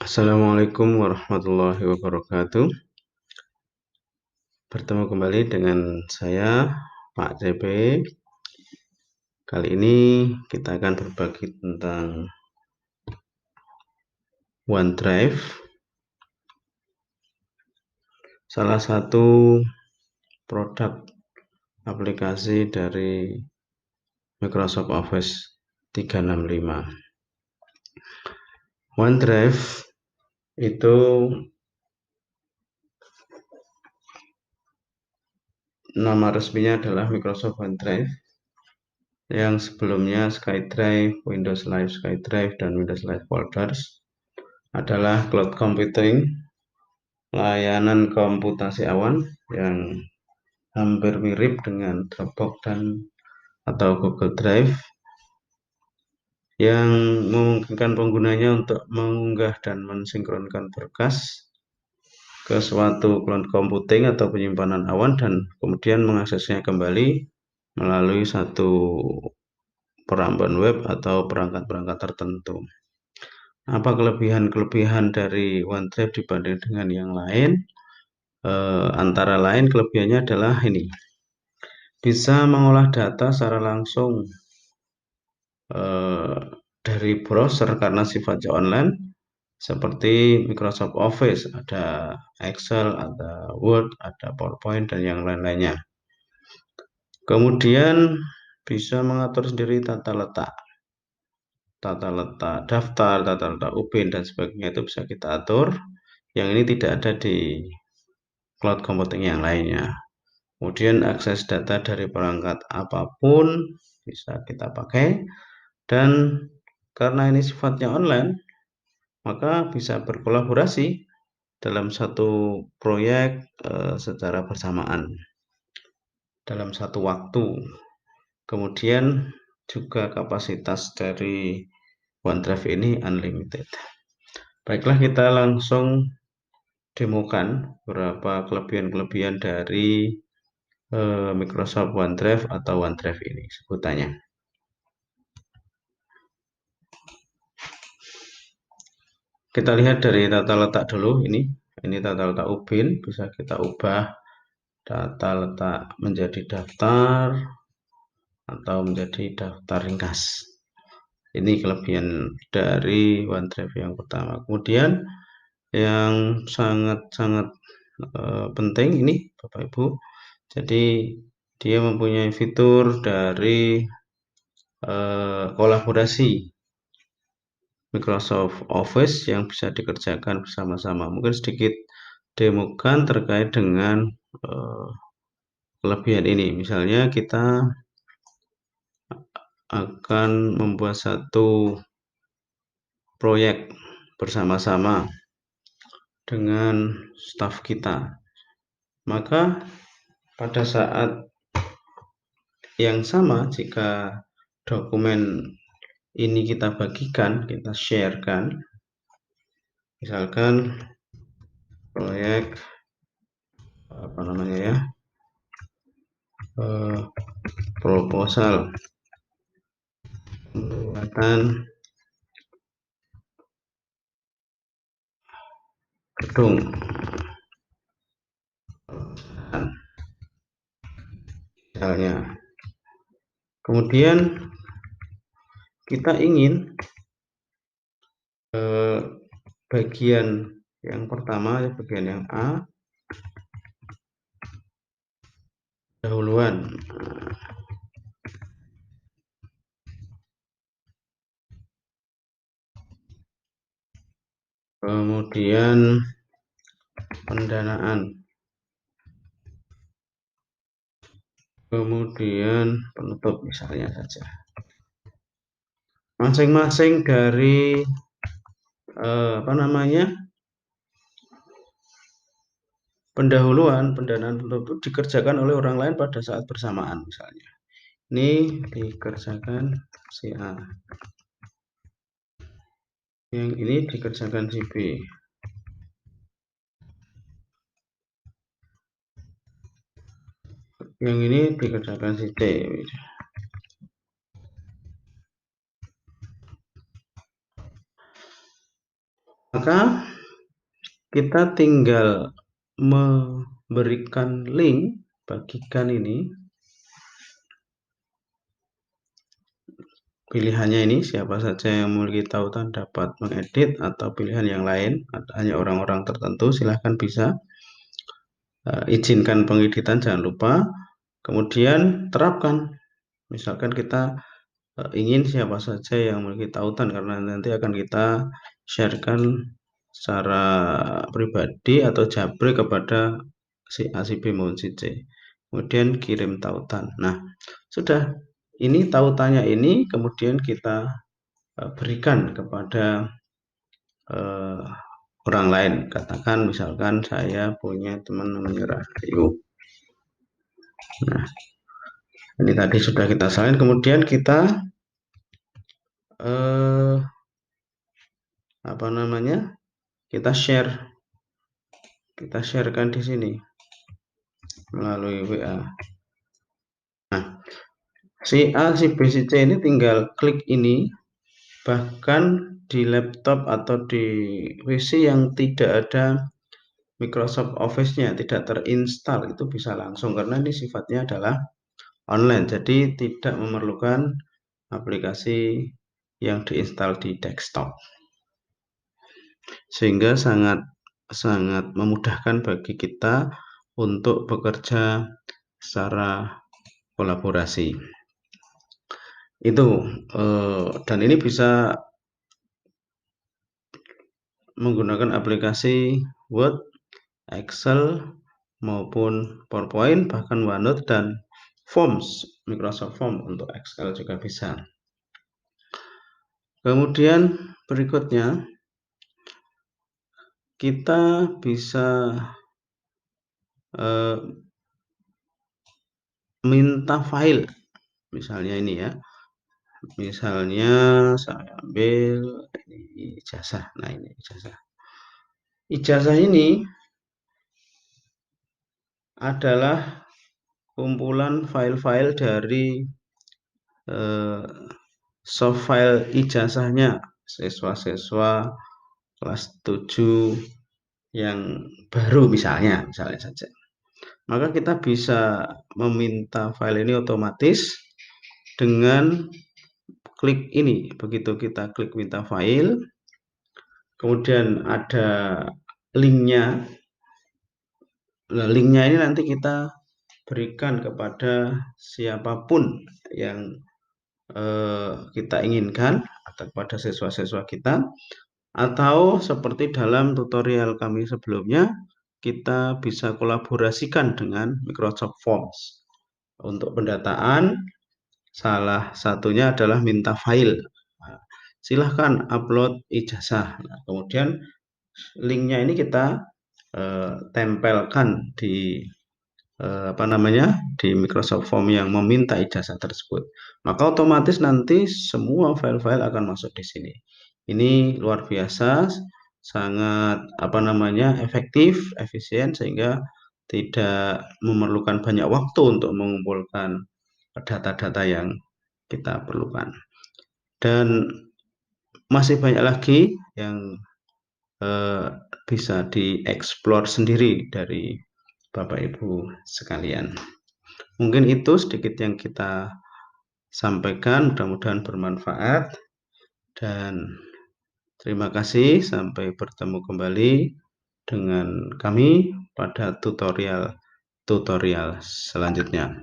Assalamualaikum warahmatullahi wabarakatuh. Bertemu kembali dengan saya, Pak CP. Kali ini kita akan berbagi tentang OneDrive, salah satu produk aplikasi dari Microsoft Office 365. OneDrive itu nama resminya adalah Microsoft OneDrive, yang sebelumnya SkyDrive, Windows Live SkyDrive, dan Windows Live Folders adalah cloud computing, layanan komputasi awan yang hampir mirip dengan Dropbox atau Google Drive, yang memungkinkan penggunanya untuk mengunggah dan mensinkronkan berkas ke suatu cloud computing atau penyimpanan awan dan kemudian mengaksesnya kembali melalui satu peramban web atau perangkat-perangkat tertentu. Apa kelebihan-kelebihan dari OneDrive dibanding dengan yang lain? Antara lain kelebihannya adalah ini, bisa mengolah data secara langsung dari browser karena sifatnya online, seperti Microsoft Office, ada Excel, ada Word, ada PowerPoint, dan yang lain-lainnya. Kemudian bisa mengatur sendiri tata letak daftar, tata letak UPIN, dan sebagainya, itu bisa kita atur. Yang ini tidak ada di cloud computing yang lainnya. Kemudian akses data dari perangkat apapun bisa kita pakai, dan karena ini sifatnya online, maka bisa berkolaborasi dalam satu proyek secara bersamaan dalam satu waktu. Kemudian juga kapasitas dari OneDrive ini unlimited. Baiklah, kita langsung demokan beberapa kelebihan-kelebihan dari Microsoft OneDrive atau OneDrive ini sebutannya. Kita lihat dari tata letak dulu. Ini tata letak UPIN, bisa kita ubah data letak menjadi daftar atau menjadi daftar ringkas. Ini kelebihan dari OneDrive yang pertama. Kemudian yang sangat-sangat penting ini Bapak Ibu, jadi dia mempunyai fitur dari kolaborasi Microsoft Office yang bisa dikerjakan bersama-sama. Mungkin sedikit demokan terkait dengan kelebihan ini. Misalnya kita akan membuat satu proyek bersama-sama dengan staf kita. Maka pada saat yang sama, jika dokumen ini kita bagikan, kita sharekan, misalkan proyek proposal pembuatan gedung, misalnya. Kemudian kita ingin bagian yang pertama, bagian yang A, dahuluan. Kemudian pendanaan. Kemudian penutup misalnya saja. Masing-masing dari pendahuluan, pendanaan, penutup dikerjakan oleh orang lain pada saat bersamaan misalnya. Ini dikerjakan si A, yang ini dikerjakan si B, yang ini dikerjakan si C. Maka kita tinggal memberikan link, bagikan ini. Pilihannya ini siapa saja yang memiliki tautan dapat mengedit, atau pilihan yang lain hanya orang-orang tertentu. Silahkan bisa izinkan pengeditan, jangan lupa. Kemudian terapkan. Misalkan kita ingin siapa saja yang memiliki tautan, karena nanti akan kita sharekan secara pribadi atau jabri kepada si A, si B maupun si C. Kemudian kirim tautan. Nah, sudah. Ini tautannya ini kemudian kita berikan kepada orang lain. Katakan misalkan saya punya teman namanya Rahayu. Nah, ini tadi sudah kita salin. Kemudian kita apa namanya? Kita sharekan di sini melalui WA. Nah, si A, si B, si C ini tinggal klik ini, bahkan di laptop atau di PC yang tidak ada Microsoft Office-nya, tidak terinstall, itu bisa langsung, karena ini sifatnya adalah online, jadi tidak memerlukan aplikasi yang diinstal di desktop, sehingga sangat memudahkan bagi kita untuk bekerja secara kolaborasi. Itu dan ini bisa menggunakan aplikasi Word, Excel, maupun PowerPoint, bahkan OneNote dan Forms, Microsoft Forms untuk Excel juga bisa. Kemudian berikutnya kita bisa minta file, misalnya ini ya. Misalnya saya ambil ini ijazah. Nah, ini ijazah. Ijazah ini adalah kumpulan file-file dari soft file ijazahnya siswa-siswa kelas 7 yang baru, misalnya saja. Maka kita bisa meminta file ini otomatis dengan klik ini. Begitu kita klik minta file, kemudian ada linknya. Nah, linknya ini nanti kita berikan kepada siapapun yang kita inginkan, atau kepada siswa-siswa kita, atau seperti dalam tutorial kami sebelumnya, kita bisa kolaborasikan dengan Microsoft Forms. Untuk pendataan, salah satunya adalah minta file. Nah, silahkan upload ijazah. Nah, kemudian linknya ini kita tempelkan di di Microsoft Form yang meminta ijazah tersebut. Maka otomatis nanti semua file-file akan masuk di sini. Ini luar biasa, sangat efektif, efisien, sehingga tidak memerlukan banyak waktu untuk mengumpulkan data-data yang kita perlukan. Dan masih banyak lagi yang bisa dieksplor sendiri dari Bapak Ibu sekalian. Mungkin itu sedikit yang kita sampaikan, mudah-mudahan bermanfaat, dan terima kasih. Sampai bertemu kembali dengan kami pada tutorial selanjutnya.